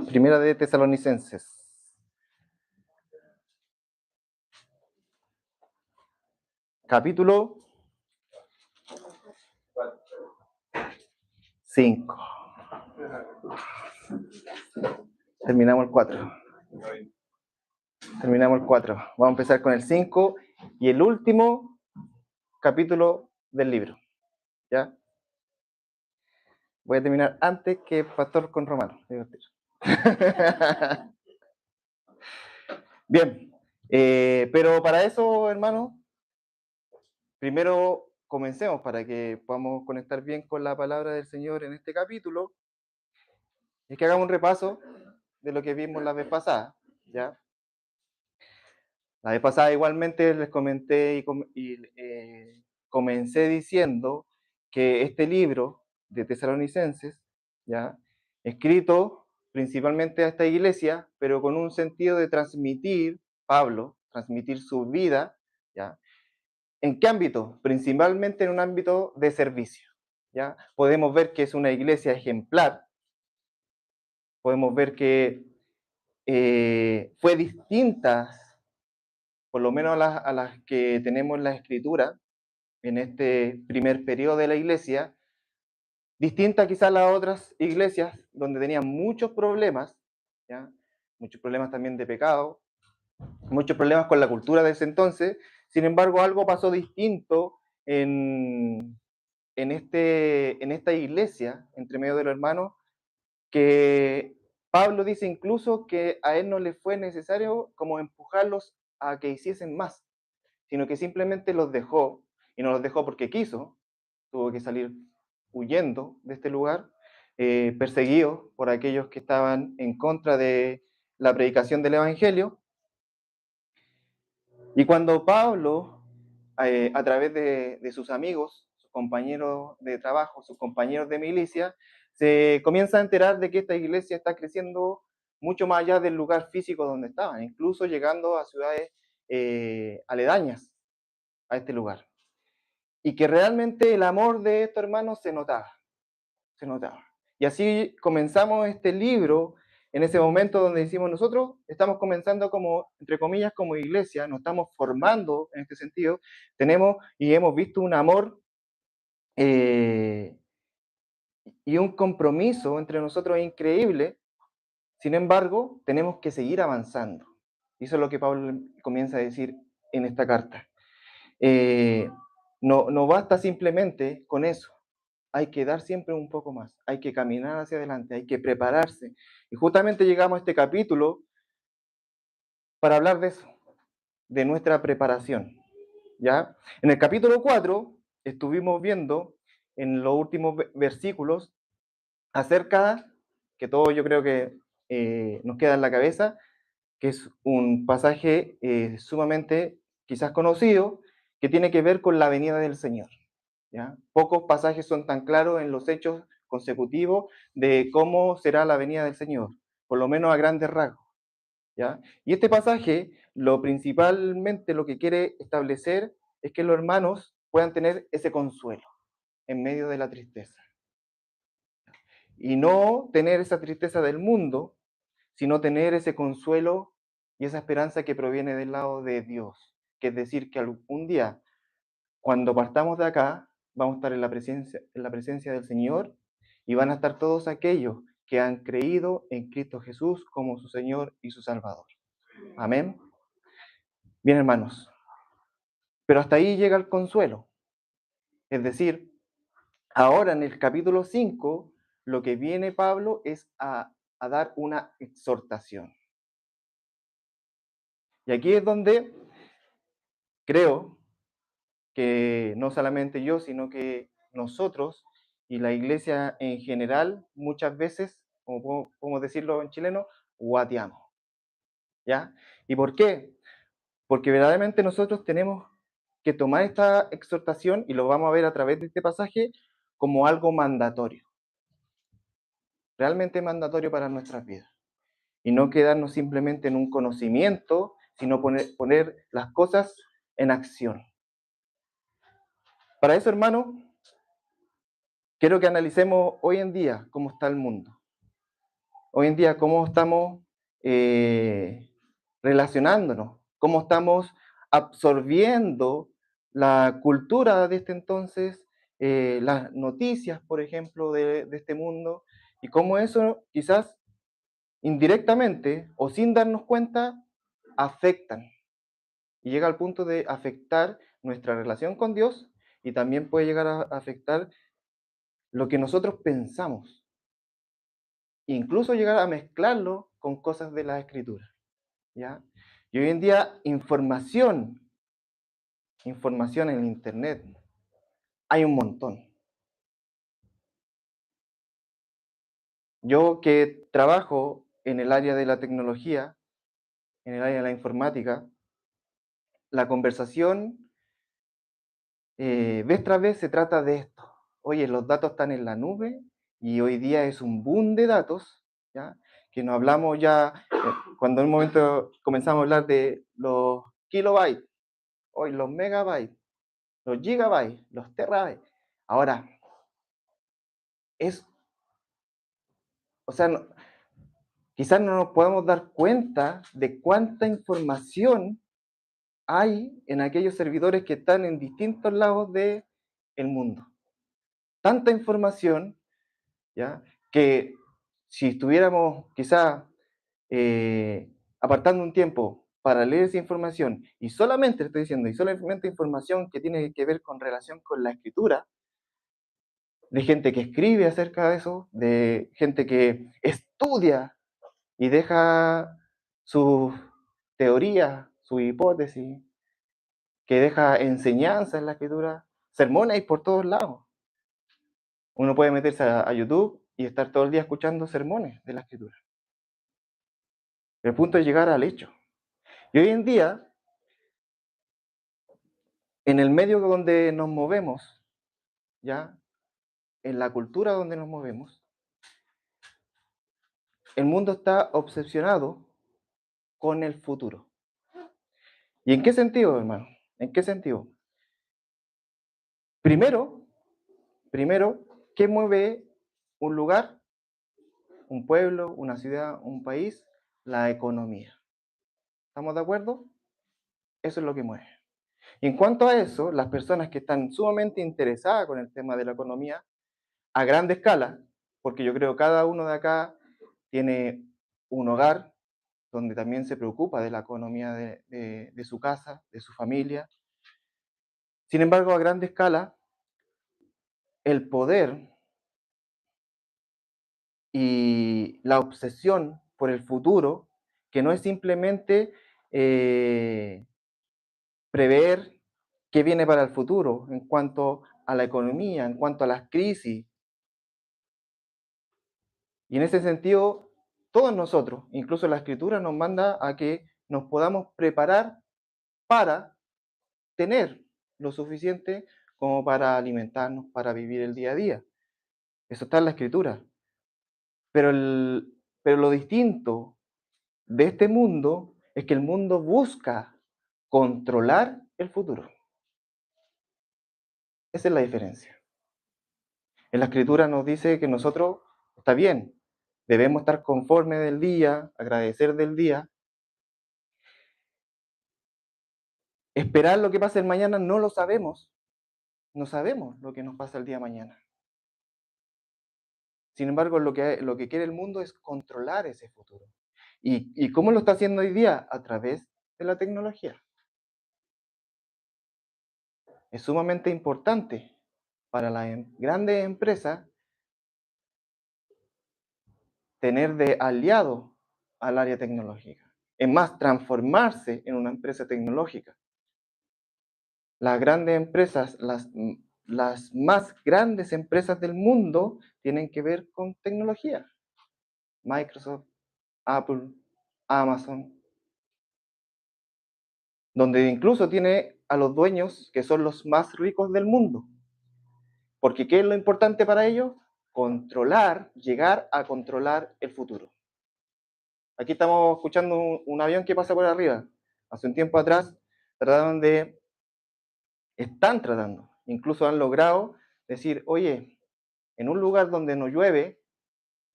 Primera de Tesalonicenses. Capítulo 5. Terminamos el 4. Vamos a empezar con el 5 y el último capítulo del libro. ¿Ya? Voy a terminar antes que Pastor con Romano. Bien, pero para eso, hermano, primero comencemos para que podamos conectar bien con la palabra del Señor en este capítulo. Es que hagamos un repaso de lo que vimos la vez pasada, ¿ya? La vez pasada igualmente les comenté y comencé diciendo que este libro de Tesalonicenses, ¿ya? Escrito principalmente a esta iglesia, pero con un sentido de transmitir, Pablo, transmitir su vida, ¿ya? ¿En qué ámbito? Principalmente en un ámbito de servicio, ¿ya? Podemos ver que es una iglesia ejemplar, podemos ver que fue distinta, por lo menos a las que tenemos en la escritura, en este primer periodo de la iglesia, distinta quizás a las otras iglesias donde tenían muchos problemas, ¿ya? Muchos problemas también de pecado, muchos problemas con la cultura de ese entonces. Sin embargo, algo pasó distinto en esta iglesia, entre medio de los hermanos, que Pablo dice incluso que a él no le fue necesario como empujarlos a que hiciesen más, sino que simplemente los dejó, y no los dejó porque quiso, tuvo que salir huyendo de este lugar, perseguido por aquellos que estaban en contra de la predicación del Evangelio. Y cuando Pablo, a través de sus amigos, sus compañeros de trabajo, sus compañeros de milicia, se comienza a enterar de que esta iglesia está creciendo mucho más allá del lugar físico donde estaban, incluso llegando a ciudades aledañas a este lugar. Y que realmente el amor de estos hermanos se notaba, se notaba. Y así comenzamos este libro en ese momento donde decimos nosotros estamos comenzando como, entre comillas, como iglesia, nos estamos formando en este sentido, tenemos y hemos visto un amor y un compromiso entre nosotros increíble. Sin embargo, tenemos que seguir avanzando. Y eso es lo que Pablo comienza a decir en esta carta. No basta simplemente con eso. Hay que dar siempre un poco más, hay que caminar hacia adelante, hay que prepararse. Y justamente llegamos a este capítulo para hablar de eso, de nuestra preparación, ¿ya? En el capítulo 4 estuvimos viendo en los últimos versículos acerca, que todo yo creo que nos queda en la cabeza, que es un pasaje sumamente quizás conocido, que tiene que ver con la venida del Señor. ¿Ya? Pocos pasajes son tan claros en los hechos consecutivos de cómo será la venida del Señor, por lo menos a grandes rasgos. ¿Ya? Y este pasaje, principalmente lo que quiere establecer es que los hermanos puedan tener ese consuelo en medio de la tristeza. Y no tener esa tristeza del mundo, sino tener ese consuelo y esa esperanza que proviene del lado de Dios. Que es decir, que algún día, cuando partamos de acá, vamos a estar en la presencia del Señor y van a estar todos aquellos que han creído en Cristo Jesús como su Señor y su Salvador. Amén. Bien, hermanos. Pero hasta ahí llega el consuelo. Es decir, ahora en el capítulo 5, lo que viene Pablo es a dar una exhortación. Y aquí es donde creo que no solamente yo, sino que nosotros y la iglesia en general, muchas veces, como podemos decirlo en chileno, guateamos. ¿Ya? ¿Y por qué? Porque verdaderamente nosotros tenemos que tomar esta exhortación, y lo vamos a ver a través de este pasaje, como algo mandatorio. Realmente mandatorio para nuestras vidas. Y no quedarnos simplemente en un conocimiento, sino poner las cosas en acción. Para eso, hermano, quiero que analicemos hoy en día cómo está el mundo. Hoy en día cómo estamos relacionándonos, cómo estamos absorbiendo la cultura de este entonces, las noticias, por ejemplo, de este mundo, y cómo eso quizás indirectamente o sin darnos cuenta afectan y llega al punto de afectar nuestra relación con Dios y también puede llegar a afectar lo que nosotros pensamos, incluso llegar a mezclarlo con cosas de la escritura, ¿ya? Y hoy en día información en internet, hay un montón. Yo que trabajo en el área de la tecnología, en el área de la informática, la conversación vez tras vez se trata de esto. Oye, los datos están en la nube y hoy día es un boom de datos, ¿ya? Que no hablamos ya, cuando en un momento comenzamos a hablar de los kilobytes, hoy los megabytes, los gigabytes, los terabytes. Ahora, es, o sea, quizás no nos podemos dar cuenta de cuánta información hay en aquellos servidores que están en distintos lados del mundo. Tanta información, ¿ya? Que si estuviéramos quizá apartando un tiempo para leer esa información, y solamente estoy diciendo, y solamente información que tiene que ver con relación con la escritura, de gente que escribe acerca de eso, de gente que estudia y deja sus teorías, su hipótesis, que deja enseñanza en la escritura, sermones hay por todos lados. Uno puede meterse a YouTube y estar todo el día escuchando sermones de la escritura. El punto es llegar al hecho. Y hoy en día, en el medio donde nos movemos, ya, en la cultura donde nos movemos, el mundo está obsesionado con el futuro. ¿Y en qué sentido, hermano? ¿En qué sentido? Primero, primero, ¿qué mueve un lugar, un pueblo, una ciudad, un país? La economía. ¿Estamos de acuerdo? Eso es lo que mueve. Y en cuanto a eso, las personas que están sumamente interesadas con el tema de la economía, a grande escala, porque yo creo cada uno de acá tiene un hogar donde también se preocupa de la economía de su casa, de su familia. Sin embargo, a grande escala, el poder y la obsesión por el futuro, que no es simplemente prever qué viene para el futuro en cuanto a la economía, en cuanto a las crisis. Y en ese sentido, todos nosotros, incluso la escritura nos manda a que nos podamos preparar para tener lo suficiente como para alimentarnos, para vivir el día a día. Eso está en la escritura. Pero, pero lo distinto de este mundo es que el mundo busca controlar el futuro. Esa es la diferencia. En la escritura nos dice que nosotros, está bien, debemos estar conformes del día, agradecer del día, esperar lo que pase el mañana no lo sabemos, no sabemos lo que nos pasa el día de mañana. Sin embargo, lo que quiere el mundo es controlar ese futuro. ¿Y cómo lo está haciendo hoy día? A través de la tecnología. Es sumamente importante para las grandes empresas tener de aliado al área tecnológica. Es más, transformarse en una empresa tecnológica. Las grandes empresas, las más grandes empresas del mundo tienen que ver con tecnología. Microsoft, Apple, Amazon, donde incluso tiene a los dueños que son los más ricos del mundo. Porque ¿qué es lo importante para ellos? Controlar, llegar a controlar el futuro. Aquí estamos escuchando un avión que pasa por arriba. Hace un tiempo atrás están tratando, incluso han logrado decir, oye, en un lugar donde no llueve,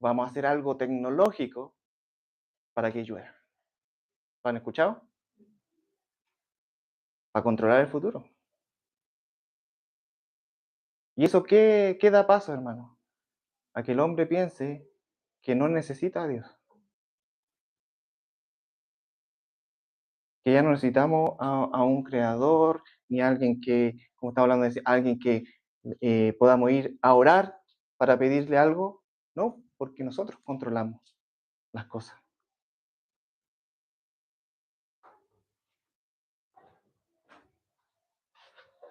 vamos a hacer algo tecnológico para que llueva. ¿Lo han escuchado? Para controlar el futuro. ¿Y eso qué da paso, hermano? A que el hombre piense que no necesita a Dios. Que ya no necesitamos a un creador, ni a alguien que, como estaba hablando, de alguien que podamos ir a orar para pedirle algo. No, porque nosotros controlamos las cosas.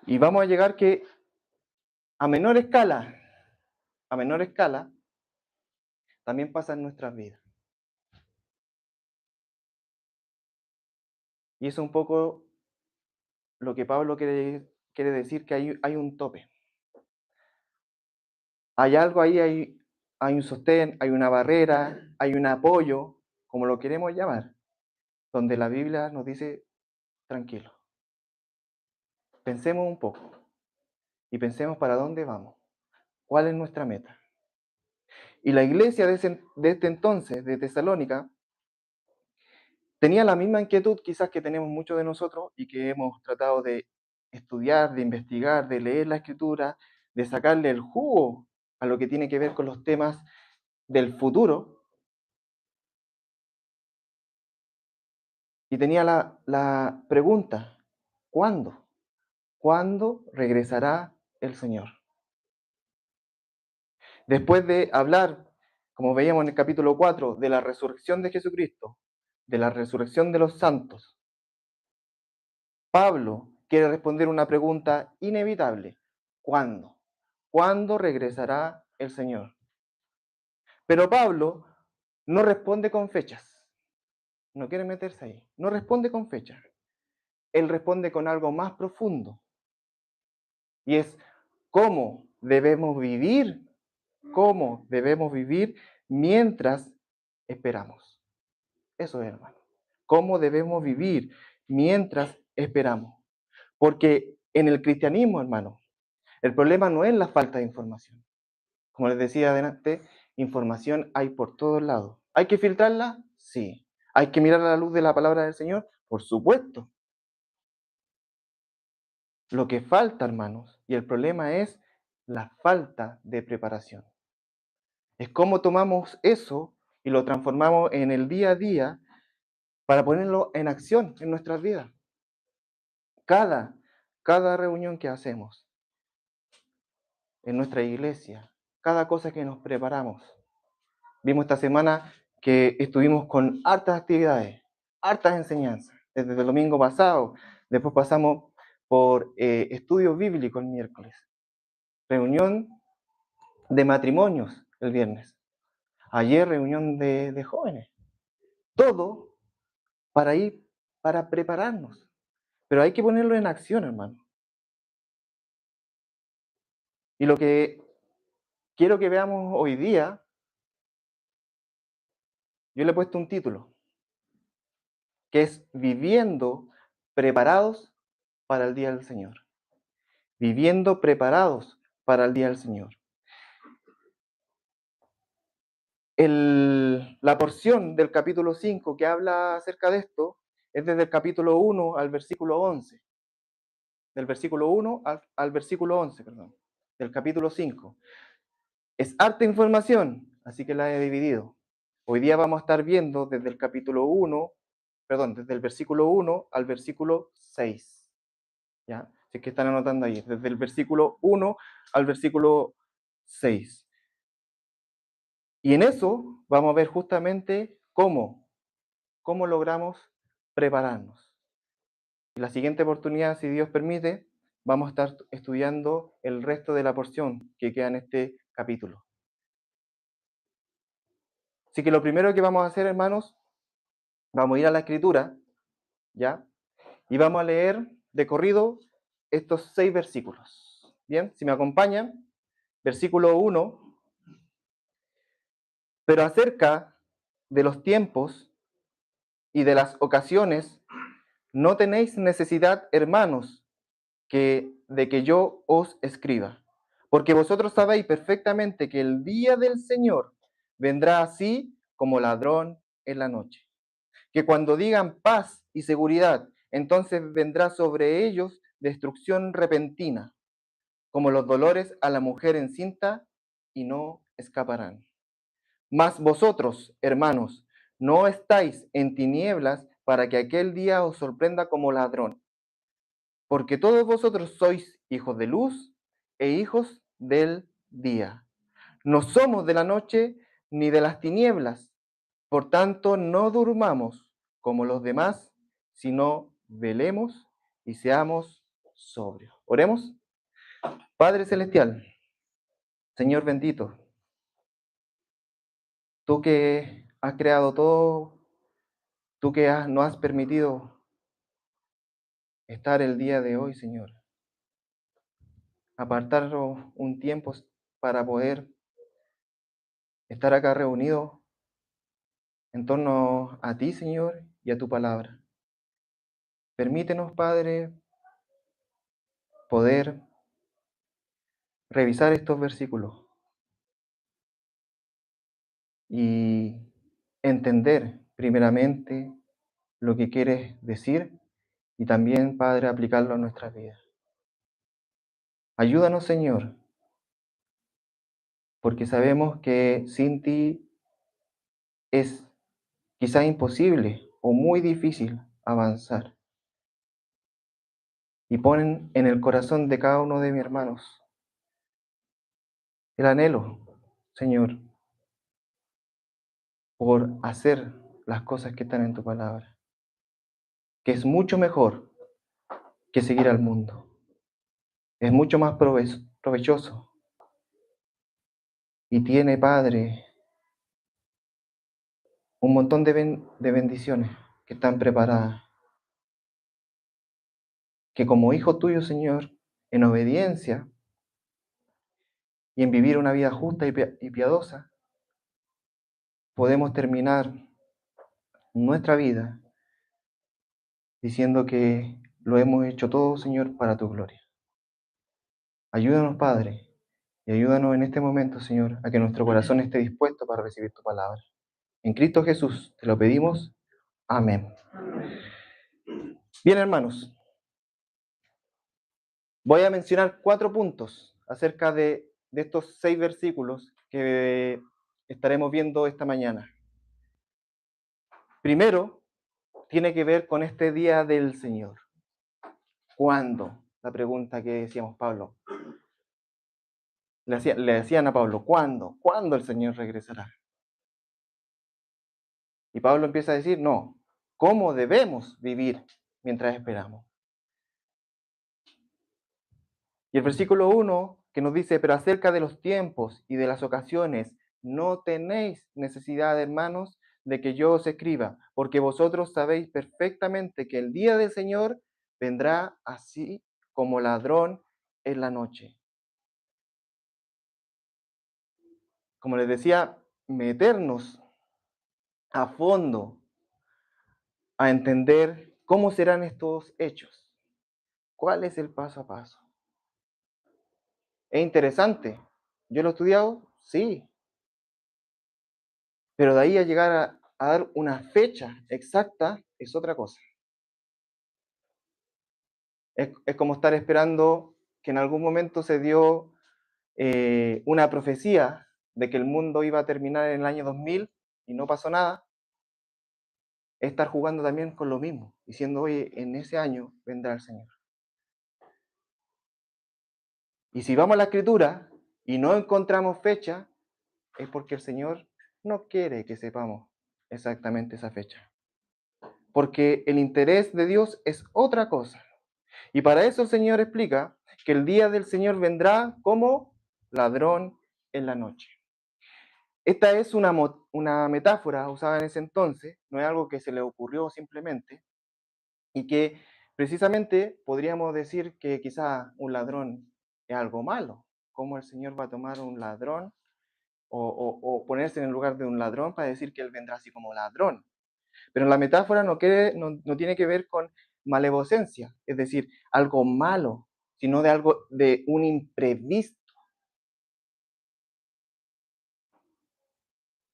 Y vamos a llegar que a menor escala, también pasa en nuestras vidas. Y eso es un poco lo que Pablo quiere decir, que hay un tope. Hay algo ahí, hay un sostén, hay una barrera, hay un apoyo, como lo queremos llamar, donde la Biblia nos dice, tranquilo, pensemos un poco y pensemos para dónde vamos, cuál es nuestra meta. Y la iglesia de este entonces, de Tesalónica, tenía la misma inquietud quizás que tenemos muchos de nosotros y que hemos tratado de estudiar, de investigar, de leer la escritura, de sacarle el jugo a lo que tiene que ver con los temas del futuro. Y tenía la pregunta, ¿cuándo? ¿Cuándo regresará el Señor? Después de hablar, como veíamos en el capítulo 4, de la resurrección de Jesucristo, de la resurrección de los santos, Pablo quiere responder una pregunta inevitable. ¿Cuándo? ¿Cuándo regresará el Señor? Pero Pablo no responde con fechas. No quiere meterse ahí. No responde con fechas. Él responde con algo más profundo. Y es cómo debemos vivir, mientras esperamos. Eso es, hermano. ¿Cómo debemos vivir mientras esperamos? Porque en el cristianismo, hermano, el problema no es la falta de información. Como les decía adelante, información hay por todos lados. ¿Hay que filtrarla? Sí. ¿Hay que mirar a la luz de la palabra del Señor? Por supuesto. Lo que falta, hermanos, y el problema es la falta de preparación. Es cómo tomamos eso y lo transformamos en el día a día para ponerlo en acción en nuestras vidas. Cada reunión que hacemos en nuestra iglesia, cada cosa que nos preparamos. Vimos esta semana que estuvimos con hartas actividades, hartas enseñanzas, desde el domingo pasado. Después pasamos por estudios bíblicos el miércoles, reunión de matrimonios el viernes, ayer reunión de jóvenes. Todo para ir, para prepararnos. Pero hay que ponerlo en acción, hermano. Y lo que quiero que veamos hoy día, yo le he puesto un título, que es Viviendo preparados para el día del Señor. Viviendo preparados para el día del Señor. La porción del capítulo 5 que habla acerca de esto es desde el capítulo 1 al versículo 11. Del versículo 1 al versículo 11, perdón, del capítulo 5. Es harta información, así que la he dividido. Hoy día vamos a estar viendo desde el capítulo 1, perdón, desde el versículo 1 al versículo 6. ¿Ya? Si es que están anotando ahí, desde el versículo 1 al versículo 6. Y en eso vamos a ver justamente cómo logramos prepararnos. Y la siguiente oportunidad, si Dios permite, vamos a estar estudiando el resto de la porción que queda en este capítulo. Así que lo primero que vamos a hacer, hermanos, vamos a ir a la escritura, ¿ya? Y vamos a leer de corrido estos 6 versículos. Bien, si me acompañan, versículo 1. Pero acerca de los tiempos y de las ocasiones, no tenéis necesidad, hermanos, de que yo os escriba, Porque vosotros sabéis perfectamente que el día del Señor vendrá así como ladrón en la noche. Que cuando digan paz y seguridad, entonces vendrá sobre ellos destrucción repentina, como los dolores a la mujer encinta, y no escaparán. Mas vosotros, hermanos, no estáis en tinieblas para que aquel día os sorprenda como ladrón, porque todos vosotros sois hijos de luz e hijos del día. No somos de la noche ni de las tinieblas. Por tanto, no durmamos como los demás, sino velemos y seamos sobrios. Oremos. Padre Celestial, Señor bendito, tú que has creado todo, tú que nos has permitido estar el día de hoy, Señor, apartar un tiempo para poder estar acá reunidos en torno a ti, Señor, y a tu palabra. Permítenos, Padre, poder revisar estos versículos y entender primeramente lo que quieres decir y también, Padre, aplicarlo a nuestras vidas. Ayúdanos, Señor, porque sabemos que sin ti es quizá imposible o muy difícil avanzar. Y ponen en el corazón de cada uno de mis hermanos el anhelo, Señor, por hacer las cosas que están en tu palabra, que es mucho mejor que seguir al mundo. Es mucho más provechoso y tiene, Padre, un montón de bendiciones que están preparadas, que como hijo tuyo, Señor, en obediencia y en vivir una vida justa y piadosa, podemos terminar nuestra vida diciendo que lo hemos hecho todo, Señor, para tu gloria. Ayúdanos, Padre, y ayúdanos en este momento, Señor, a que nuestro corazón esté dispuesto para recibir tu palabra. En Cristo Jesús te lo pedimos. Amén. Bien, hermanos, voy a mencionar 4 puntos acerca de estos 6 versículos que estaremos viendo esta mañana. Primero, tiene que ver con este día del Señor. ¿Cuándo? La pregunta que decíamos Pablo. Le decían a Pablo, ¿cuándo? ¿Cuándo el Señor regresará? Y Pablo empieza a decir, no, ¿cómo debemos vivir mientras esperamos? Y el versículo 1 que nos dice, pero acerca de los tiempos y de las ocasiones, no tenéis necesidad, hermanos, de que yo os escriba, porque vosotros sabéis perfectamente que el día del Señor vendrá así como ladrón en la noche. Como les decía, meternos a fondo a entender cómo serán estos hechos. ¿Cuál es el paso a paso? Es interesante. ¿Yo lo he estudiado? Sí. Pero de ahí a llegar a dar una fecha exacta es otra cosa. Es como estar esperando que en algún momento se dio una profecía de que el mundo iba a terminar en el año 2000 y no pasó nada. Es estar jugando también con lo mismo, diciendo, oye, en ese año vendrá el Señor. Y si vamos a la escritura y no encontramos fecha, es porque el Señor no quiere que sepamos exactamente esa fecha. Porque el interés de Dios es otra cosa. Y para eso el Señor explica que el día del Señor vendrá como ladrón en la noche. Esta es una metáfora usada en ese entonces, no es algo que se le ocurrió simplemente, y que precisamente podríamos decir que quizá un ladrón es algo malo. ¿Cómo el Señor va a tomar un ladrón o ponerse en el lugar de un ladrón para decir que Él vendrá así como ladrón? Pero la metáfora no tiene que ver con malevocencia, es decir, algo malo, sino de algo de un imprevisto.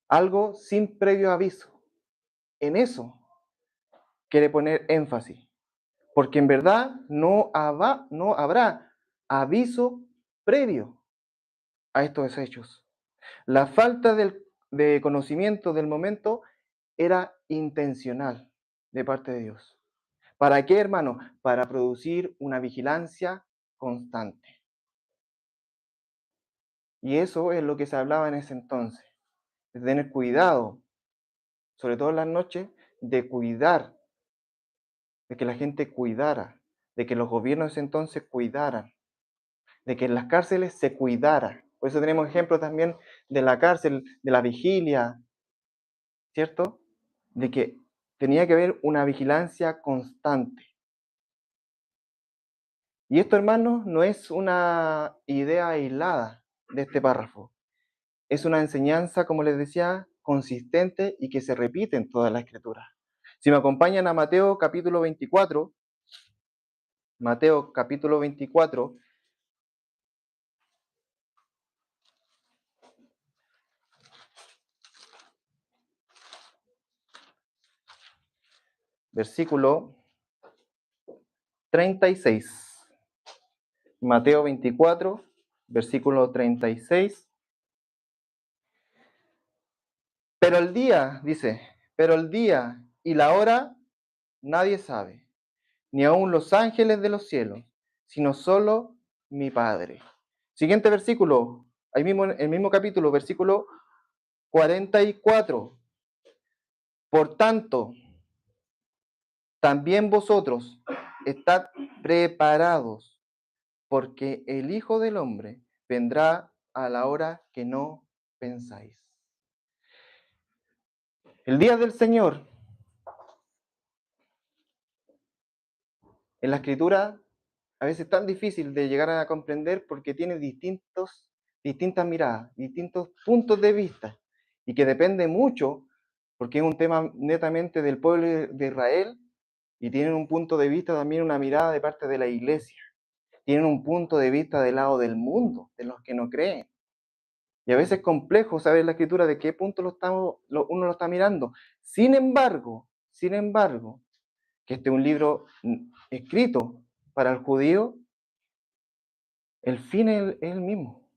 algo sin previo aviso. En eso quiere poner énfasis, porque en verdad no habrá aviso previo a estos hechos. La falta de conocimiento del momento era intencional de parte de Dios. ¿Para qué, hermano? Para producir una vigilancia constante. Y eso es lo que se hablaba en ese entonces, de tener cuidado, sobre todo en las noches, de cuidar, de que la gente cuidara, de que los gobiernos de ese entonces cuidaran, de que en las cárceles se cuidara. Por eso tenemos ejemplos también de la cárcel, de la vigilia, ¿cierto? De que tenía que haber una vigilancia constante. Y esto, hermanos, no es una idea aislada de este párrafo. Es una enseñanza, como les decía, consistente y que se repite en toda la Escritura. Si me acompañan a Mateo capítulo 24, Mateo capítulo 24, versículo 36. Mateo 24, versículo 36. Pero el día, dice, pero el día y la hora nadie sabe, ni aun los ángeles de los cielos, sino solo mi Padre. Siguiente versículo, ahí mismo, el mismo capítulo, versículo 44. Por tanto, también vosotros estad preparados, porque el Hijo del Hombre vendrá a la hora que no pensáis. El día del Señor, en la Escritura, a veces es tan difícil de llegar a comprender porque tiene distintas miradas, distintos puntos de vista, y que depende mucho, porque es un tema netamente del pueblo de Israel, y tienen un punto de vista también, una mirada de parte de la iglesia. Tienen un punto de vista del lado del mundo, de los que no creen. Y a veces es complejo saber la escritura de qué punto uno lo está mirando. Sin embargo, que este es un libro escrito para el judío, el fin es el mismo,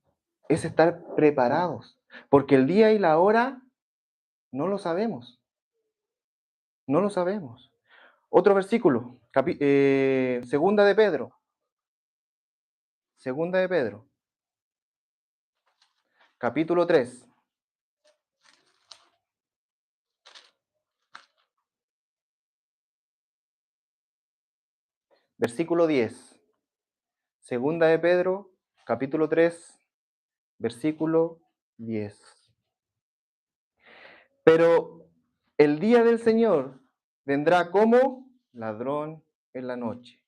es estar preparados, porque el día y la hora no lo sabemos, no lo sabemos. Otro versículo, segunda de Pedro, capítulo 3, versículo 10. Segunda de Pedro, capítulo 3, versículo 10. Pero el día del Señor vendrá como ladrón en la noche,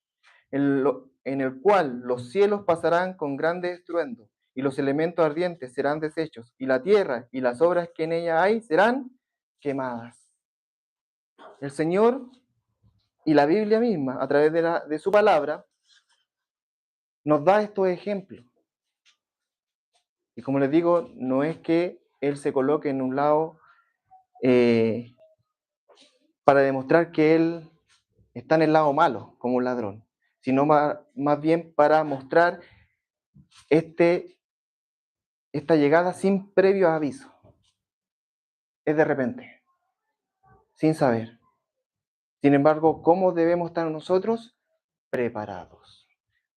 en el cual los cielos pasarán con grande estruendo, y los elementos ardientes serán deshechos, y la tierra y las obras que en ella hay serán quemadas. El Señor y la Biblia misma, a través de su palabra, nos da estos ejemplos. Y como les digo, no es que Él se coloque en un lado eh, para demostrar que Él está en el lado malo, como un ladrón, sino más bien para mostrar este, esta llegada sin previo aviso. Es de repente, sin saber. Sin embargo, ¿cómo debemos estar nosotros? Preparados.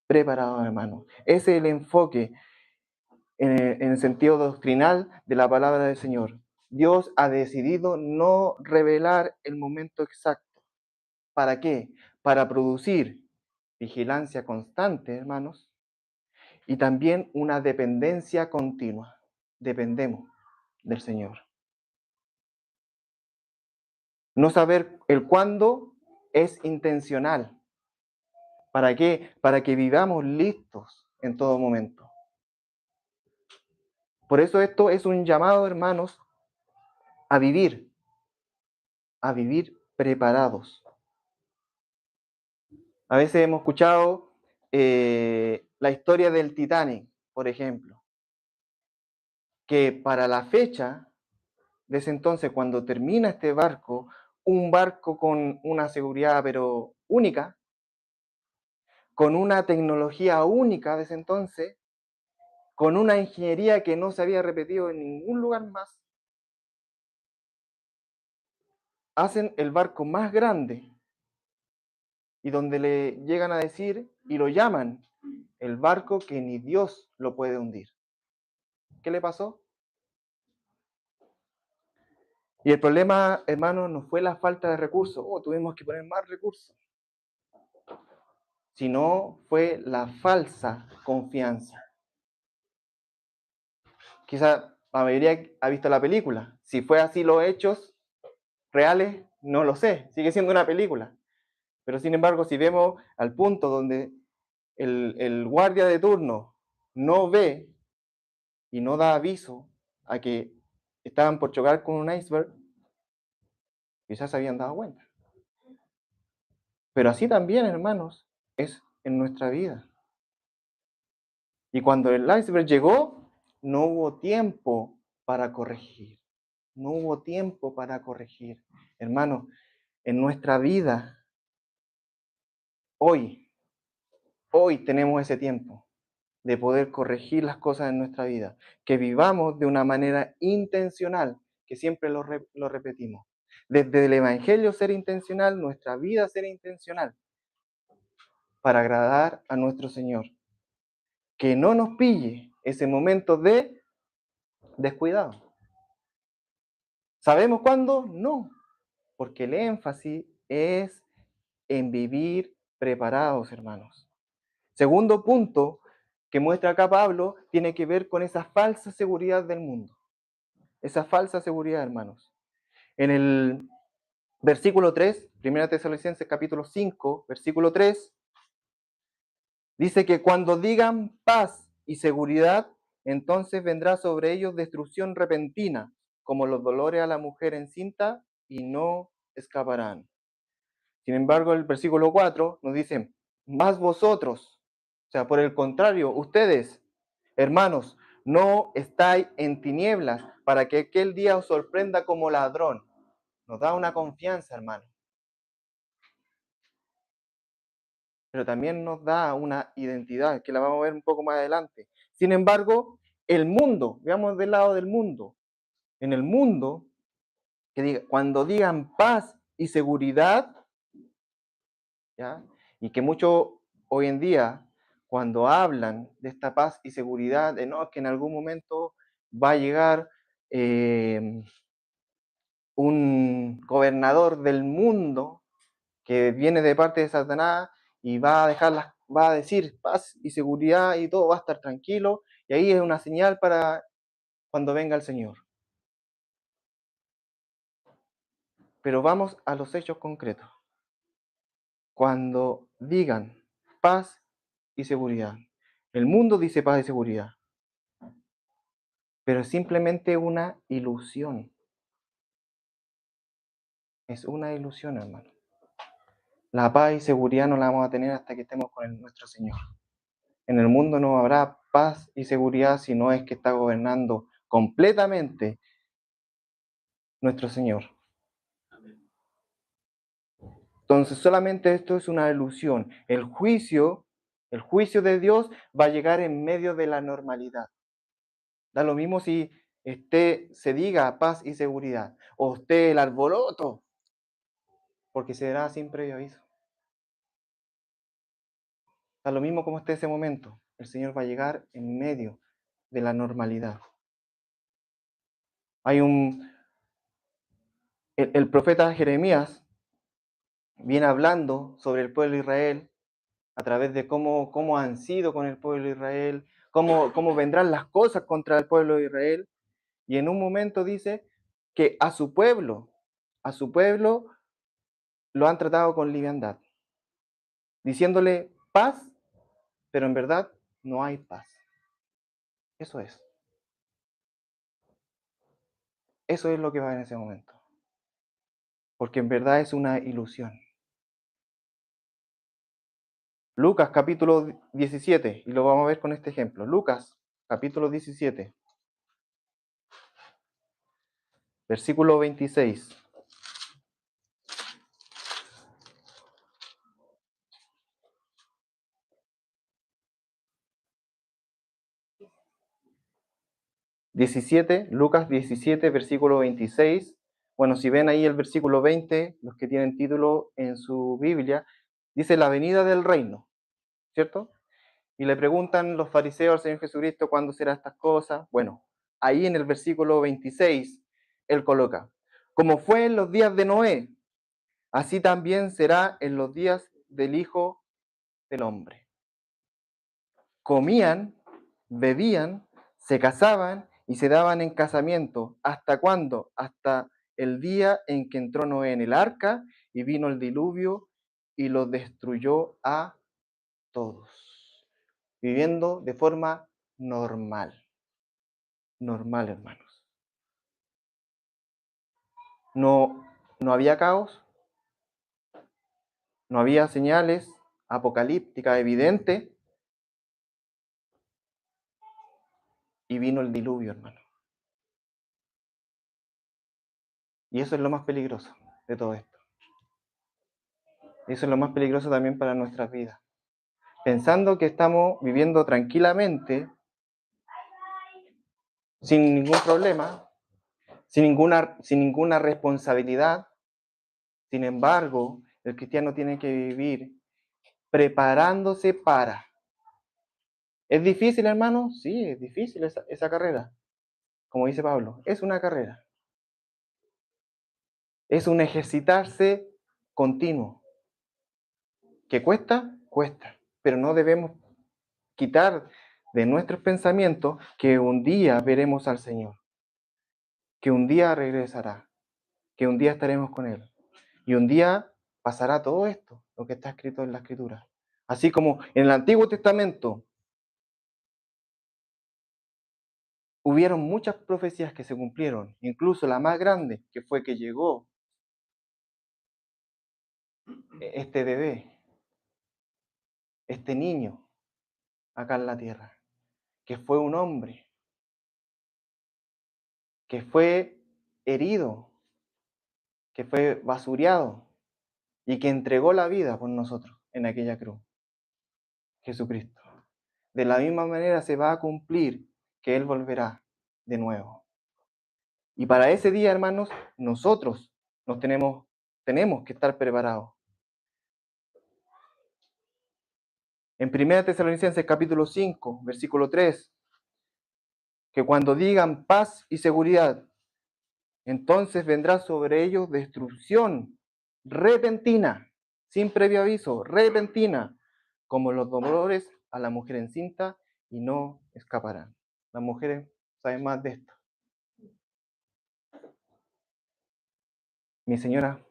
Preparados, hermanos. Ese es el enfoque en el sentido doctrinal de la palabra del Señor. Dios ha decidido no revelar el momento exacto. ¿Para qué? Para producir vigilancia constante, hermanos, y también una dependencia continua. Dependemos del Señor. No saber el cuándo es intencional. ¿Para qué? Para que vivamos listos en todo momento. Por eso esto es un llamado, hermanos, a vivir preparados. A veces hemos escuchado la historia del Titanic, por ejemplo, que para la fecha de ese entonces, cuando termina este barco, un barco con una seguridad pero única, con una tecnología única de ese entonces, con una ingeniería que no se había repetido en ningún lugar más, hacen el barco más grande y donde le llegan a decir y lo llaman el barco que ni Dios lo puede hundir. ¿Qué le pasó? Y el problema, hermano, no fue la falta de recursos, tuvimos que poner más recursos, sino fue la falsa confianza. Quizá la mayoría ha visto la película. Si fue así los hechos reales, no lo sé, sigue siendo una película. Pero sin embargo, si vemos al punto donde el guardia de turno no ve y no da aviso a que estaban por chocar con un iceberg, quizás se habían dado cuenta. Pero así también, hermanos, es en nuestra vida. Y cuando el iceberg llegó, no hubo tiempo para corregir. No hubo tiempo para corregir. Hermanos, en nuestra vida, hoy tenemos ese tiempo de poder corregir las cosas en nuestra vida, que vivamos de una manera intencional, que siempre lo repetimos. Desde el Evangelio ser intencional, nuestra vida ser intencional, para agradar a nuestro Señor. Que no nos pille ese momento de descuidado. ¿Sabemos cuándo? No, porque el énfasis es en vivir preparados, hermanos. Segundo punto que muestra acá Pablo tiene que ver con esa falsa seguridad del mundo. Esa falsa seguridad, hermanos. En el versículo 3, 1 Tesalonicenses capítulo 5, versículo 3, dice que cuando digan paz y seguridad, entonces vendrá sobre ellos destrucción repentina, como los dolores a la mujer encinta, y no escaparán. Sin embargo, el versículo 4 nos dice, más vosotros, o sea, por el contrario, ustedes, hermanos, no estáis en tinieblas para que aquel día os sorprenda como ladrón. Nos da una confianza, hermano. Pero también nos da una identidad, que la vamos a ver un poco más adelante. Sin embargo, el mundo, veamos del lado del mundo. En el mundo, cuando digan paz y seguridad, ¿ya? Y que muchos hoy en día, cuando hablan de esta paz y seguridad, de no, que en algún momento va a llegar un gobernador del mundo que viene de parte de Satanás y va a decir paz y seguridad y todo va a estar tranquilo, y ahí es una señal para cuando venga el Señor. Pero vamos a los hechos concretos. Cuando digan paz y seguridad, el mundo dice paz y seguridad, pero es simplemente una ilusión. Es una ilusión, hermano. La paz y seguridad no la vamos a tener hasta que estemos con nuestro Señor. En el mundo no habrá paz y seguridad si no es que está gobernando completamente nuestro Señor. Entonces solamente esto es una ilusión. El juicio de Dios va a llegar en medio de la normalidad. Da lo mismo si se diga paz y seguridad o esté el alboroto, porque se dará sin previo aviso. Da lo mismo como esté ese momento. El Señor va a llegar en medio de la normalidad. El profeta Jeremías viene hablando sobre el pueblo de Israel a través de cómo han sido con el pueblo de Israel, cómo vendrán las cosas contra el pueblo de Israel. Y en un momento dice que a su pueblo lo han tratado con liviandad, diciéndole paz, pero en verdad no hay paz. Eso es. Eso es lo que va en ese momento. Porque en verdad es una ilusión. Lucas capítulo 17, y lo vamos a ver con este ejemplo. Lucas capítulo 17. Versículo 26. Lucas 17, versículo 26. Bueno, si ven ahí el versículo 20, los que tienen título en su Biblia, dice la venida del reino, ¿cierto? Y le preguntan los fariseos al Señor Jesucristo cuándo serán estas cosas. Bueno, ahí en el versículo 26, él coloca, como fue en los días de Noé, así también será en los días del Hijo del Hombre. Comían, bebían, se casaban y se daban en casamiento. ¿Hasta cuándo? Hasta el día en que entró Noé en el arca y vino el diluvio y los destruyó a todos. Viviendo de forma normal. Normal, hermanos. No, no había caos, no había señales apocalípticas evidentes y vino el diluvio, hermano. Y eso es lo más peligroso de todo esto. Eso es lo más peligroso también para nuestras vidas. Pensando que estamos viviendo tranquilamente, sin ningún problema, sin ninguna responsabilidad. Sin embargo, el cristiano tiene que vivir preparándose para. ¿Es difícil, hermano? Sí, es difícil esa carrera. Como dice Pablo, es una carrera. Es un ejercitarse continuo. ¿Que cuesta? Cuesta. Pero no debemos quitar de nuestros pensamientos que un día veremos al Señor, que un día regresará, que un día estaremos con Él. Y un día pasará todo esto, lo que está escrito en la Escritura. Así como en el Antiguo Testamento hubieron muchas profecías que se cumplieron, incluso la más grande, que fue que llegó este bebé, este niño, acá en la tierra, que fue un hombre, que fue herido, que fue basureado y que entregó la vida por nosotros en aquella cruz, Jesucristo. De la misma manera se va a cumplir que Él volverá de nuevo. Y para ese día, hermanos, nosotros tenemos que estar preparados. En 1 Tesalonicenses capítulo 5, versículo 3, que cuando digan paz y seguridad, entonces vendrá sobre ellos destrucción repentina, sin previo aviso, repentina, como los dolores a la mujer encinta, y no escaparán. Las mujeres saben más de esto. Mi señora,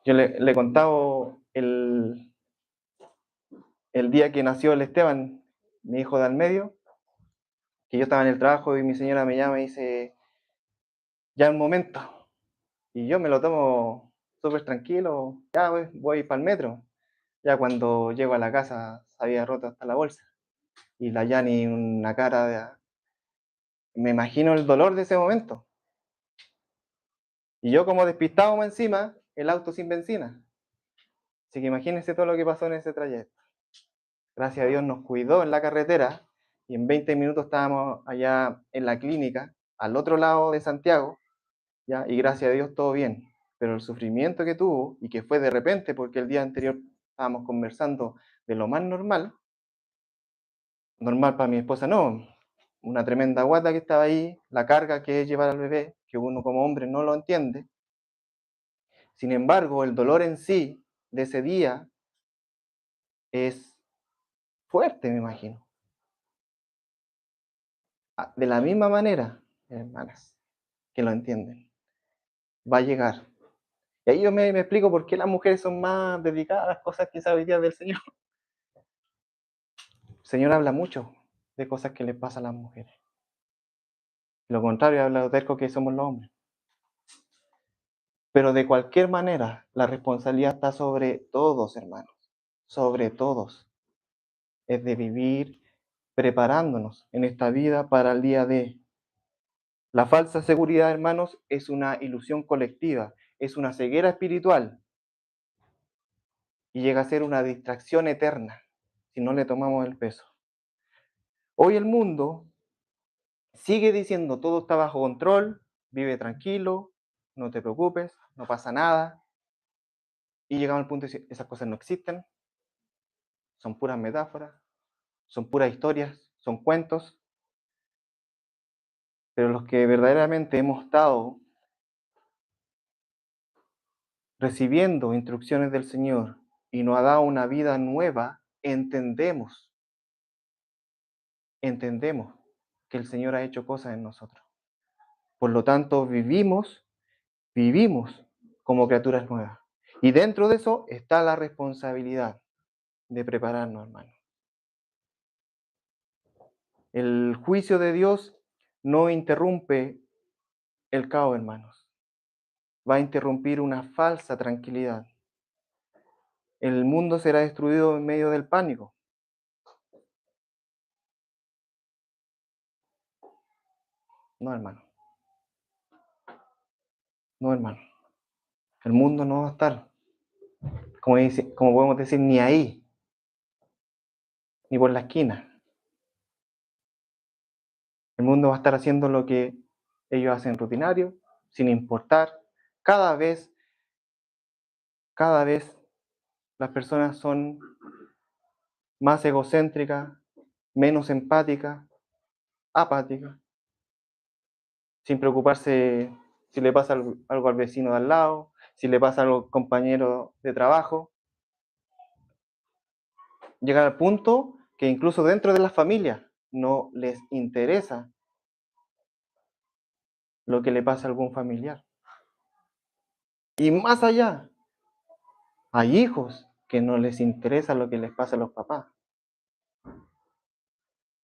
yo le he contado el día que nació el Esteban, mi hijo de al medio, que yo estaba en el trabajo y mi señora me llama y dice, ya es el momento. Y yo me lo tomo súper tranquilo, ya voy para el metro. Ya cuando llego a la casa se había roto hasta la bolsa. Y la Yani una cara de... Me imagino el dolor de ese momento. Y yo como despistado más encima, el auto sin benzina. Así que imagínense todo lo que pasó en ese trayecto. Gracias a Dios nos cuidó en la carretera y en 20 minutos estábamos allá en la clínica, al otro lado de Santiago, ¿ya? Y gracias a Dios todo bien. Pero el sufrimiento que tuvo, y que fue de repente, porque el día anterior estábamos conversando de lo más normal, normal para mi esposa no, una tremenda guata que estaba ahí, la carga que es llevar al bebé, que uno como hombre no lo entiende. Sin embargo, el dolor en sí de ese día es fuerte, me imagino. De la misma manera, hermanas, que lo entienden, va a llegar. Y ahí yo me explico por qué las mujeres son más dedicadas a las cosas que sabe hoy día del Señor. El Señor habla mucho de cosas que le pasan a las mujeres. Lo contrario, habla de terco que somos los hombres. Pero de cualquier manera, la responsabilidad está sobre todos, hermanos. Sobre todos. Es de vivir preparándonos en esta vida para el día de. La falsa seguridad, hermanos, es una ilusión colectiva, es una ceguera espiritual y llega a ser una distracción eterna si no le tomamos el peso. Hoy el mundo sigue diciendo todo está bajo control, vive tranquilo, no te preocupes, no pasa nada. Y llegamos al punto de decir, esas cosas no existen, son puras metáforas, son puras historias, son cuentos. Pero los que verdaderamente hemos estado recibiendo instrucciones del Señor y nos ha dado una vida nueva, entendemos que el Señor ha hecho cosas en nosotros. Por lo tanto, vivimos como criaturas nuevas. Y dentro de eso está la responsabilidad de prepararnos, hermano. El juicio de Dios no interrumpe el caos, hermanos. Va a interrumpir una falsa tranquilidad. El mundo será destruido en medio del pánico. No, hermano. No, hermano. El mundo no va a estar, como podemos decir, ni ahí, ni por la esquina. El mundo va a estar haciendo lo que ellos hacen rutinario, sin importar. Cada vez las personas son más egocéntricas, menos empáticas, apáticas, sin preocuparse si le pasa algo al vecino de al lado, si le pasa algo al compañero de trabajo. Llegar al punto que incluso dentro de las familias no les interesa lo que le pasa a algún familiar. Y más allá, hay hijos que no les interesa lo que les pasa a los papás,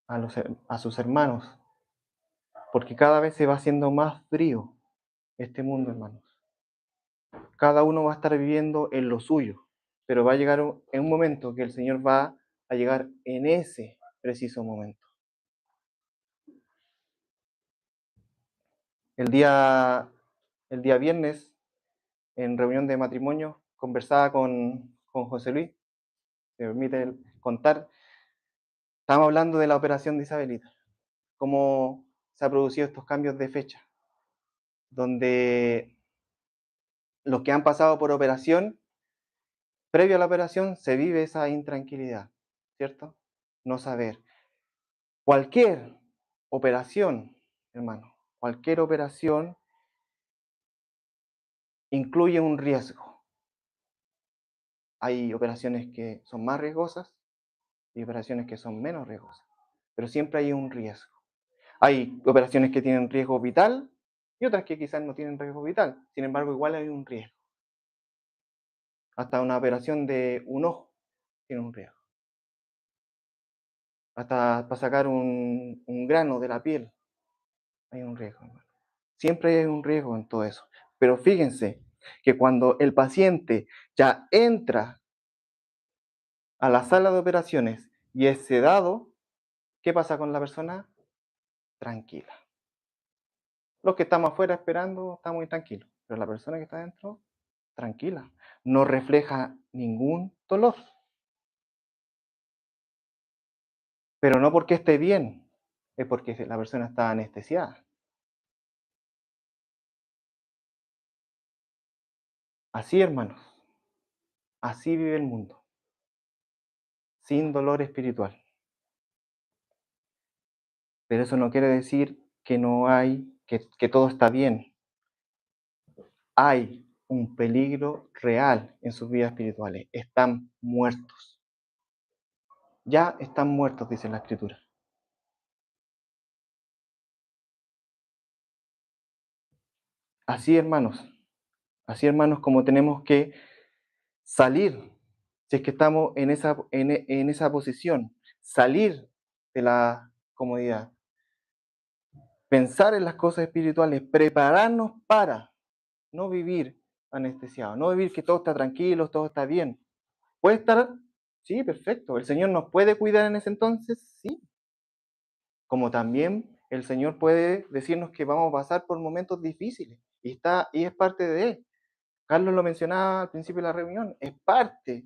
a sus hermanos, porque cada vez se va haciendo más frío este mundo, hermanos. Cada uno va a estar viviendo en lo suyo, pero va a llegar en un momento que el Señor va a llegar en ese preciso momento. El día viernes, en reunión de matrimonio, conversaba con José Luis, se me permite contar, estábamos hablando de la operación de Isabelita, cómo se han producido estos cambios de fecha, donde los que han pasado por operación, previo a la operación, se vive esa intranquilidad, ¿cierto? No saber. Cualquier operación, hermano, cualquier operación incluye un riesgo. Hay operaciones que son más riesgosas y operaciones que son menos riesgosas, pero siempre hay un riesgo. Hay operaciones que tienen riesgo vital y otras que quizás no tienen riesgo vital. Sin embargo, igual hay un riesgo. Hasta una operación de un ojo tiene un riesgo. Hasta para sacar un grano de la piel hay un riesgo, hermano. Siempre hay un riesgo en todo eso. Pero fíjense que cuando el paciente ya entra a la sala de operaciones y es sedado, ¿qué pasa con la persona? Tranquila. Los que estamos afuera esperando estamos muy tranquilos, pero la persona que está dentro, tranquila. No refleja ningún dolor. Pero no porque esté bien, es porque la persona está anestesiada. Así, hermanos, así vive el mundo, sin dolor espiritual. Pero eso no quiere decir que no hay, que todo está bien. Hay un peligro real en sus vidas espirituales. Están muertos. Ya están muertos, dice la Escritura. Así, así, hermanos, como tenemos que salir, si es que estamos en esa posición, salir de la comodidad, pensar en las cosas espirituales, prepararnos para no vivir anestesiado, no vivir que todo está tranquilo, todo está bien. ¿Puede estar? Sí, perfecto. ¿El Señor nos puede cuidar en ese entonces? Sí. como también el Señor puede decirnos que vamos a pasar por momentos difíciles y es parte de Él. Carlos lo mencionaba al principio de la reunión, es parte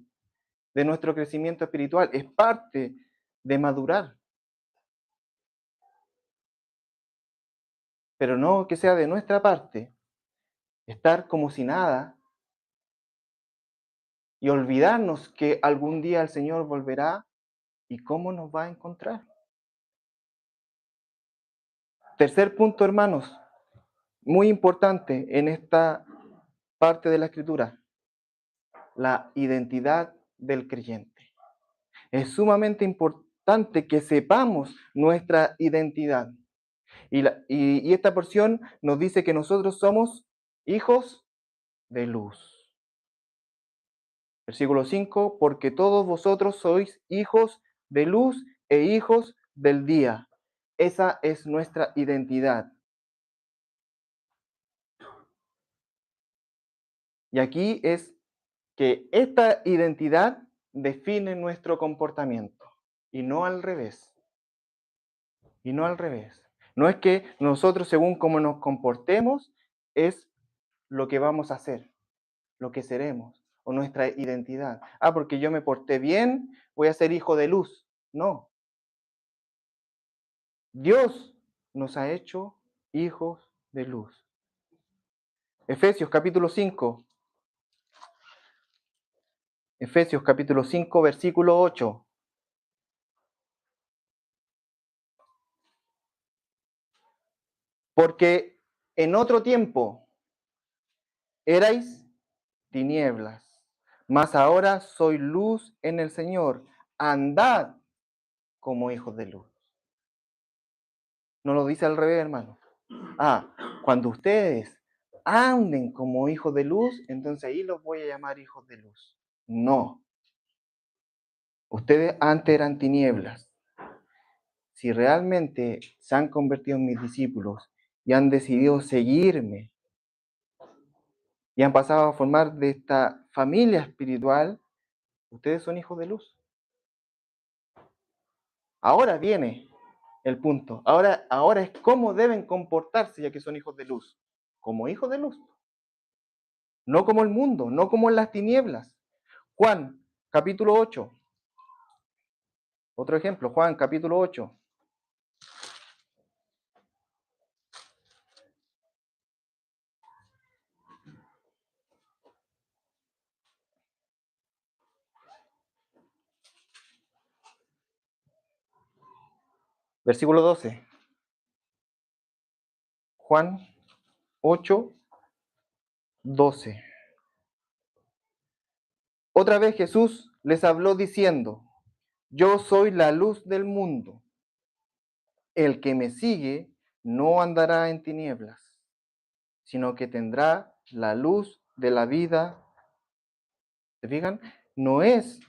de nuestro crecimiento espiritual, es parte de madurar, pero no que sea de nuestra parte estar como si nada y olvidarnos que algún día el Señor volverá y cómo nos va a encontrar. Tercer punto, hermanos, muy importante en esta parte de la escritura, la identidad del creyente. Es sumamente importante que sepamos nuestra identidad. Y esta porción nos dice que nosotros somos hijos de luz. Versículo 5, porque todos vosotros sois hijos de luz e hijos del día. Esa es nuestra identidad. Y aquí es que esta identidad define nuestro comportamiento y no al revés. Y no al revés. No es que nosotros, según cómo nos comportemos, es lo que vamos a hacer, lo que seremos, o nuestra identidad. Ah, porque yo me porté bien, voy a ser hijo de luz. No. Dios nos ha hecho hijos de luz. Efesios capítulo 5. Efesios capítulo 5, versículo 8. Porque en otro tiempo erais tinieblas, mas ahora soy luz en el Señor. Andad como hijos de luz. No lo dice al revés, hermano. Ah, cuando ustedes anden como hijos de luz, entonces ahí los voy a llamar hijos de luz. No. Ustedes antes eran tinieblas. Si realmente se han convertido en mis discípulos y han decidido seguirme y han pasado a formar de esta familia espiritual, ustedes son hijos de luz. Ahora viene el punto. Ahora es cómo deben comportarse ya que son hijos de luz. Como hijos de luz. No como el mundo, no como en las tinieblas. Juan, capítulo 8. Otro ejemplo, Juan, capítulo 8. Versículo 12. Juan 8, 12. Otra vez Jesús les habló diciendo, yo soy la luz del mundo. El que me sigue no andará en tinieblas, sino que tendrá la luz de la vida. ¿Se fijan? No es,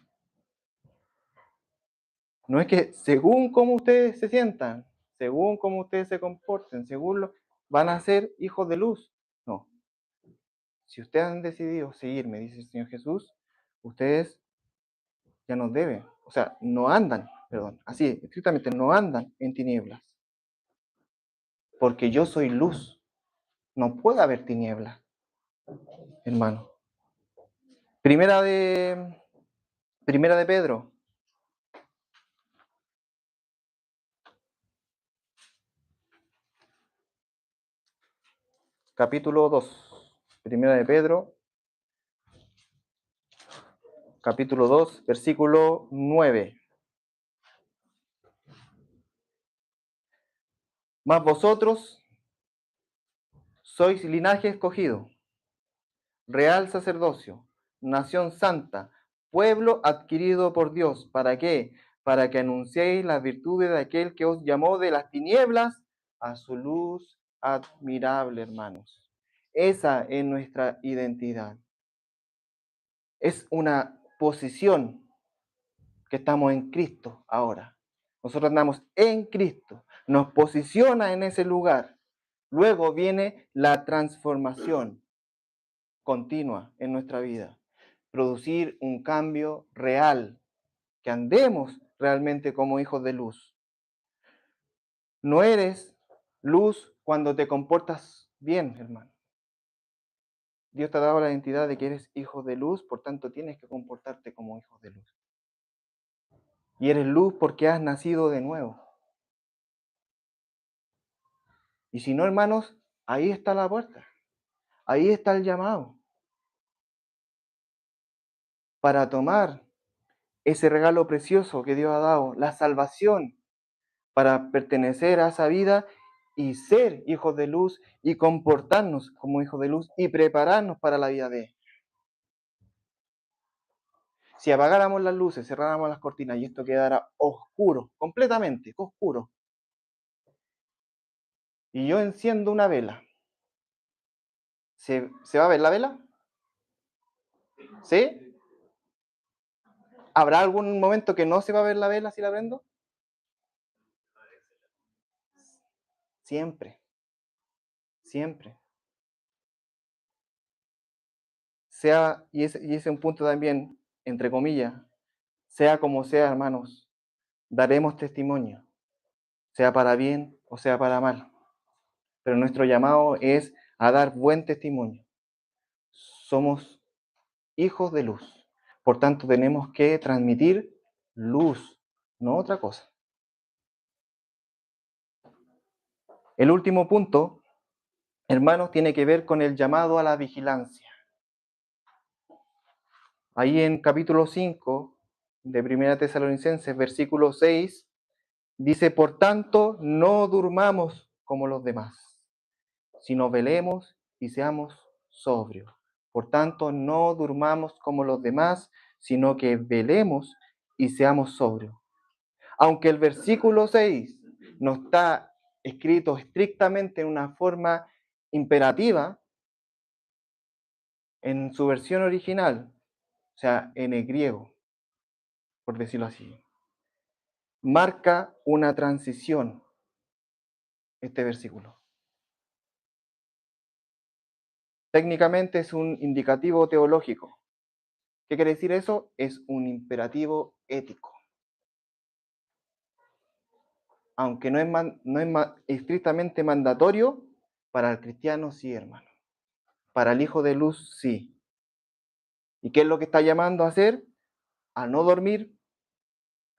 no es que según cómo ustedes se sientan, según cómo ustedes se comporten, van a ser hijos de luz. No. Si ustedes han decidido seguirme, dice el Señor Jesús, ustedes ya no deben, o sea, no andan, perdón, así, estrictamente, no andan en tinieblas, porque yo soy luz, no puede haber tinieblas, hermano. Primera de, primera de Pedro, capítulo 2, primera de Pedro, capítulo 2, versículo 9. Mas vosotros sois linaje escogido, real sacerdocio, nación santa, pueblo adquirido por Dios. ¿Para qué? Para que anunciéis las virtudes de aquel que os llamó de las tinieblas a su luz admirable, hermanos. Esa es nuestra identidad. Es una posición que estamos en Cristo ahora. Nosotros andamos en Cristo. Nos posiciona en ese lugar. Luego viene la transformación continua en nuestra vida, producir un cambio real, que andemos realmente como hijos de luz. No eres luz cuando te comportas bien, hermano. Dios te ha dado la identidad de que eres hijo de luz, por tanto tienes que comportarte como hijo de luz. Y eres luz porque has nacido de nuevo. Y si no, hermanos, ahí está la puerta. Ahí está el llamado. Para tomar ese regalo precioso que Dios ha dado, la salvación, para pertenecer a esa vida y ser hijos de luz y comportarnos como hijos de luz y prepararnos para la vida de Él. Si apagáramos las luces, cerráramos las cortinas y esto quedara oscuro, completamente oscuro, y yo enciendo una vela, ¿se va a ver la vela? ¿Sí? ¿Habrá algún momento que no se va a ver la vela si la prendo? Siempre, siempre. Sea, y ese es un punto también, entre comillas, sea como sea, hermanos, daremos testimonio, sea para bien o sea para mal. Pero nuestro llamado es a dar buen testimonio. Somos hijos de luz. Por tanto, tenemos que transmitir luz, no otra cosa. El último punto, hermanos, tiene que ver con el llamado a la vigilancia. Ahí en capítulo 5 de Primera Tesalonicenses, versículo 6, dice, por tanto, no durmamos como los demás, sino velemos y seamos sobrios. Por tanto, no durmamos como los demás, sino que velemos y seamos sobrios. Aunque el versículo 6 no está escrito estrictamente en una forma imperativa, en su versión original, o sea, en el griego, por decirlo así, marca una transición este versículo. Técnicamente es un indicativo teológico. ¿Qué quiere decir eso? Es un imperativo ético. Aunque no es estrictamente mandatorio, para el cristiano sí, hermano. Para el hijo de luz sí. ¿Y qué es lo que está llamando a hacer? A no dormir,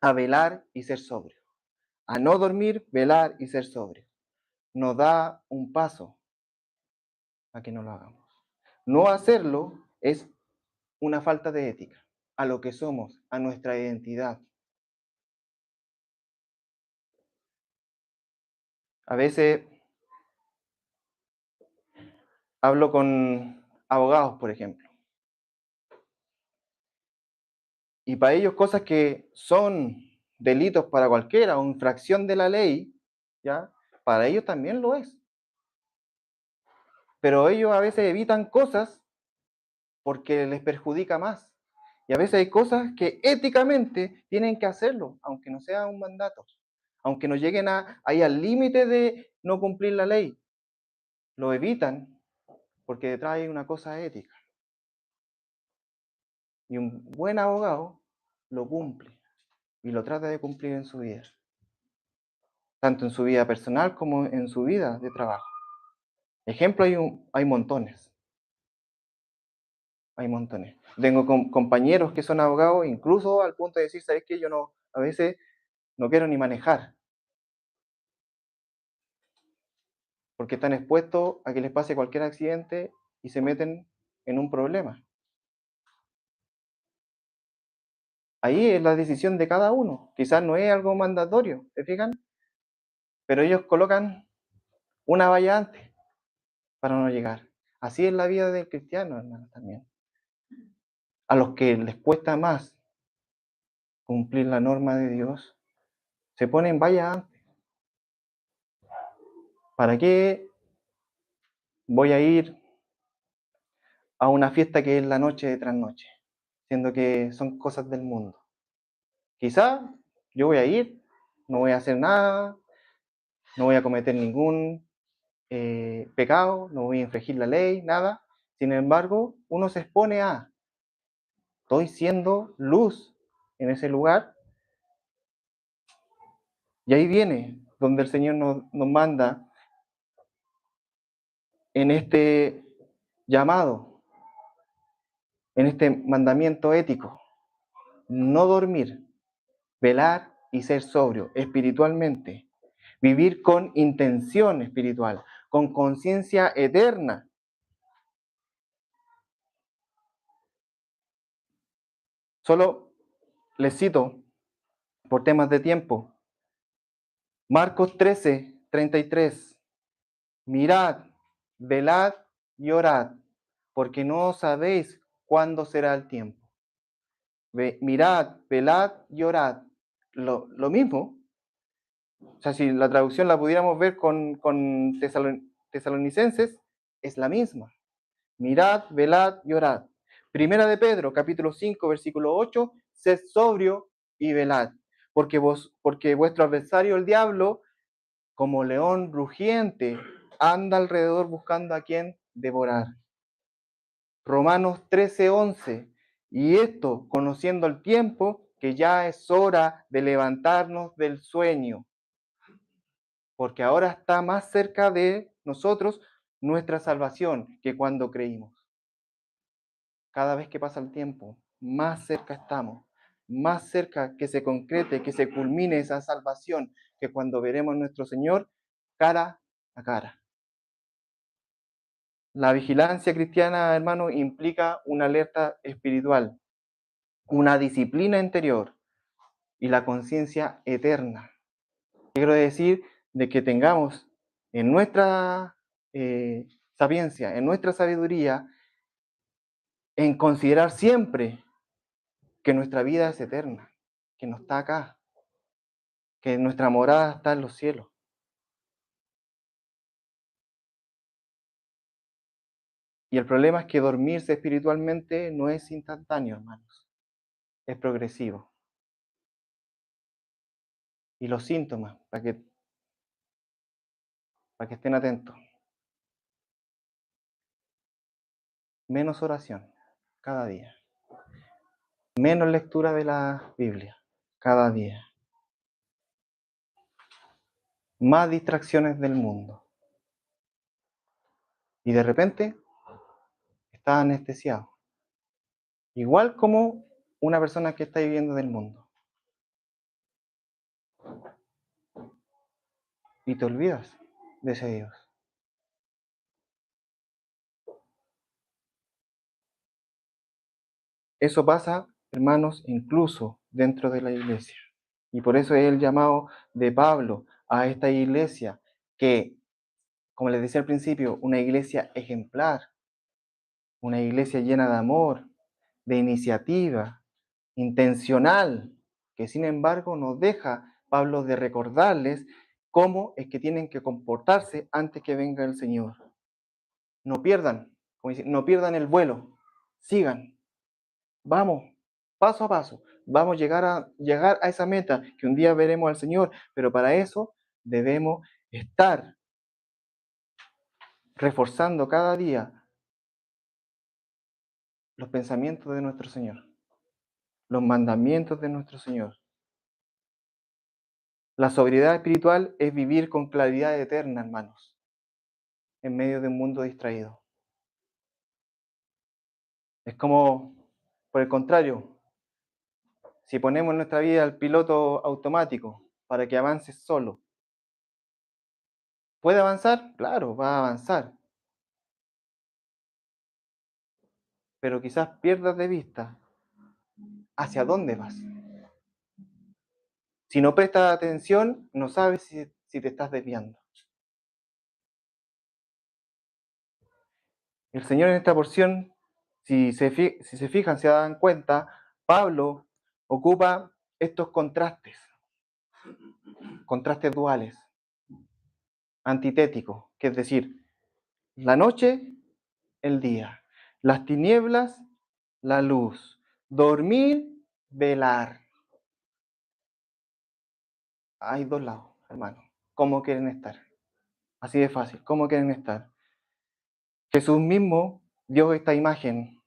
a velar y ser sobrio. A no dormir, velar y ser sobrio. Nos da un paso a que no lo hagamos. No hacerlo es una falta de ética a lo que somos, a nuestra identidad. A veces hablo con abogados, por ejemplo, y para ellos cosas que son delitos para cualquiera o infracción de la ley, ¿ya? Para ellos también lo es. Pero ellos a veces evitan cosas porque les perjudica más. Y a veces hay cosas que éticamente tienen que hacerlo, aunque no sea un mandato, aunque no lleguen ahí al límite de no cumplir la ley. Lo evitan porque detrás hay una cosa ética. Y un buen abogado lo cumple y lo trata de cumplir en su vida, tanto en su vida personal como en su vida de trabajo. Ejemplo hay montones, hay montones. Tengo compañeros que son abogados, incluso al punto de decir, ¿sabes qué? Yo no, a veces no quiero ni manejar, porque están expuestos a que les pase cualquier accidente y se meten en un problema. Ahí es la decisión de cada uno. Quizás no es algo mandatorio, ¿se fijan? Pero ellos colocan una valla antes para no llegar. Así es la vida del cristiano, hermano, también. A los que les cuesta más cumplir la norma de Dios, se ponen valla antes. ¿Para qué voy a ir a una fiesta que es la noche de trasnoche? Siendo que son cosas del mundo. Quizá yo voy a ir, no voy a hacer nada, no voy a cometer ningún pecado, no voy a infringir la ley, nada. Sin embargo, uno se expone estoy siendo luz en ese lugar. Y ahí viene donde el Señor nos manda en este llamado, en este mandamiento ético: no dormir, velar y ser sobrio espiritualmente, vivir con intención espiritual, con conciencia eterna. Solo les cito, por temas de tiempo, Marcos 13:33: mirad, velad y orad, porque no sabéis cuándo será el tiempo. Mirad, velad y orad. Lo mismo, o sea, si la traducción la pudiéramos ver con tesalonicenses, es la misma. Mirad, velad y orad. Primera de Pedro, capítulo 5, versículo 8: sed sobrio y velad, porque vuestro adversario el diablo, como león rugiente, anda alrededor buscando a quien devorar. Romanos 13:11: y esto conociendo el tiempo, que ya es hora de levantarnos del sueño, porque ahora está más cerca de nosotros nuestra salvación que cuando creímos. Cada vez que pasa el tiempo, más cerca estamos, más cerca que se concrete, que se culmine esa salvación, que cuando veremos a nuestro Señor cara a cara. La vigilancia cristiana, hermano, implica una alerta espiritual, una disciplina interior y la conciencia eterna. Quiero decir de que tengamos en nuestra sapiencia, en nuestra sabiduría, en considerar siempre que nuestra vida es eterna, que no está acá, que nuestra morada está en los cielos. Y el problema es que dormirse espiritualmente no es instantáneo, hermanos, es progresivo. Y los síntomas, para que estén atentos: menos oración cada día, menos lectura de la Biblia cada día, más distracciones del mundo. Y de repente está anestesiado, igual como una persona que está viviendo del mundo. Y te olvidas de ese Dios. Eso pasa, hermanos, incluso dentro de la iglesia. Y por eso es el llamado de Pablo a esta iglesia, que, como les decía al principio, una iglesia ejemplar, una iglesia llena de amor, de iniciativa, intencional, que sin embargo nos deja Pablo de recordarles cómo es que tienen que comportarse antes que venga el Señor. No pierdan, como dice, no pierdan el vuelo, sigan, vamos, paso a paso, vamos llegar a esa meta que un día veremos al Señor, pero para eso debemos estar reforzando cada día los pensamientos de nuestro Señor, los mandamientos de nuestro Señor. La sobriedad espiritual es vivir con claridad eterna, hermanos, en medio de un mundo distraído. Es como, por el contrario, si ponemos nuestra vida al piloto automático para que avance solo, ¿puede avanzar? Claro, va a avanzar, pero quizás pierdas de vista hacia dónde vas. Si no prestas atención, no sabes si te estás desviando. El Señor en esta porción, si se fijan, se dan cuenta, Pablo ocupa estos contrastes duales, antitéticos, que es decir, la noche, el día, las tinieblas, la luz, dormir, velar. Hay dos lados, hermano. ¿Cómo quieren estar? Así de fácil. ¿Cómo quieren estar? Jesús mismo dio esta imagen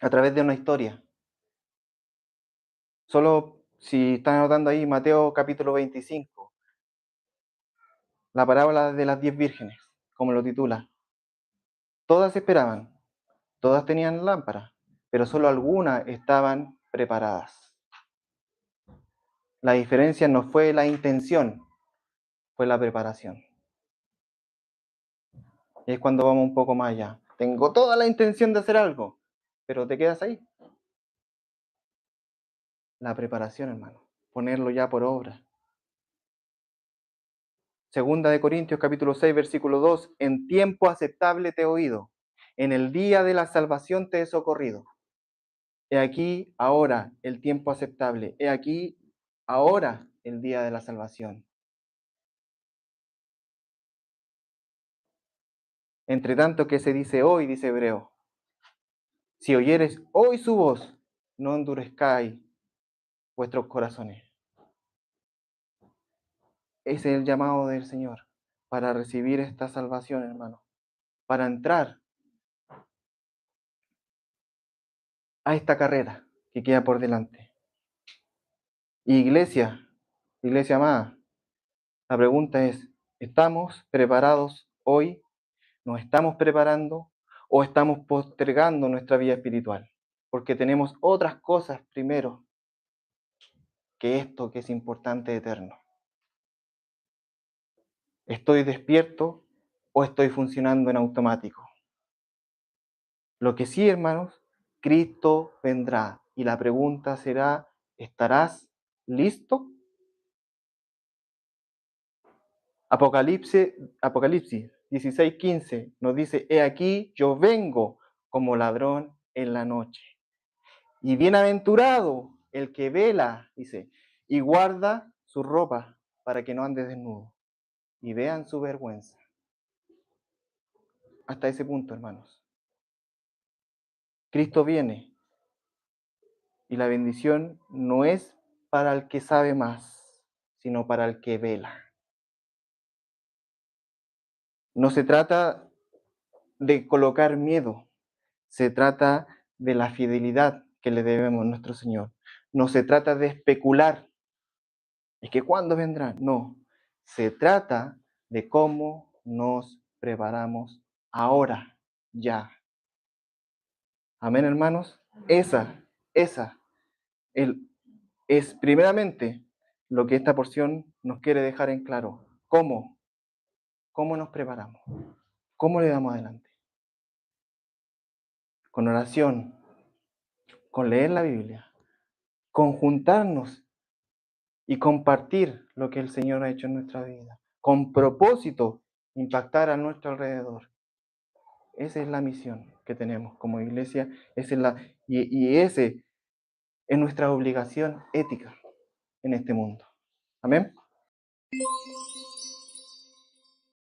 a través de una historia. Solo si están anotando ahí Mateo capítulo 25, La parábola de las 10 vírgenes, como lo titula. Todas esperaban, todas tenían lámpara, pero solo algunas estaban preparadas. La diferencia no fue la intención, fue la preparación. Y es cuando vamos un poco más allá. Tengo toda la intención de hacer algo, pero te quedas ahí. La preparación, hermano. Ponerlo ya por obra. Segunda de Corintios capítulo 6, versículo 2. En tiempo aceptable te he oído. En el día de la salvación te he socorrido. He aquí, ahora, el tiempo aceptable. He aquí, ahora, el día de la salvación. Entre tanto que se dice hoy, dice Hebreo. Si oyeres hoy su voz, no endurezcáis vuestros corazones. Ese es el llamado del Señor para recibir esta salvación, hermano. Para entrar a esta carrera que queda por delante. Iglesia amada, la pregunta es, ¿estamos preparados hoy? ¿Nos estamos preparando o estamos postergando nuestra vida espiritual? Porque tenemos otras cosas primero que esto que es importante eterno. ¿Estoy despierto o estoy funcionando en automático? Lo que sí, hermanos, Cristo vendrá y la pregunta será, ¿estarás listo? Apocalipsis 16:15 nos dice, he aquí, yo vengo como ladrón en la noche. Y bienaventurado el que vela, dice, y guarda su ropa para que no ande desnudo. Y vean su vergüenza. Hasta ese punto, hermanos. Cristo viene y la bendición no es para el que sabe más, sino para el que vela. No se trata de colocar miedo, se trata de la fidelidad que le debemos a nuestro Señor. No se trata de especular. Es que ¿cuándo vendrá? No. Se trata de cómo nos preparamos ahora, ya. Amén, hermanos. Esa es primeramente lo que esta porción nos quiere dejar en claro. ¿Cómo? ¿Cómo nos preparamos? ¿Cómo le damos adelante? Con oración, con leer la Biblia, con juntarnos y compartir lo que el Señor ha hecho en nuestra vida, con propósito, impactar a nuestro alrededor. Esa es la misión que tenemos como iglesia, y ese es nuestra obligación ética en este mundo. Amén.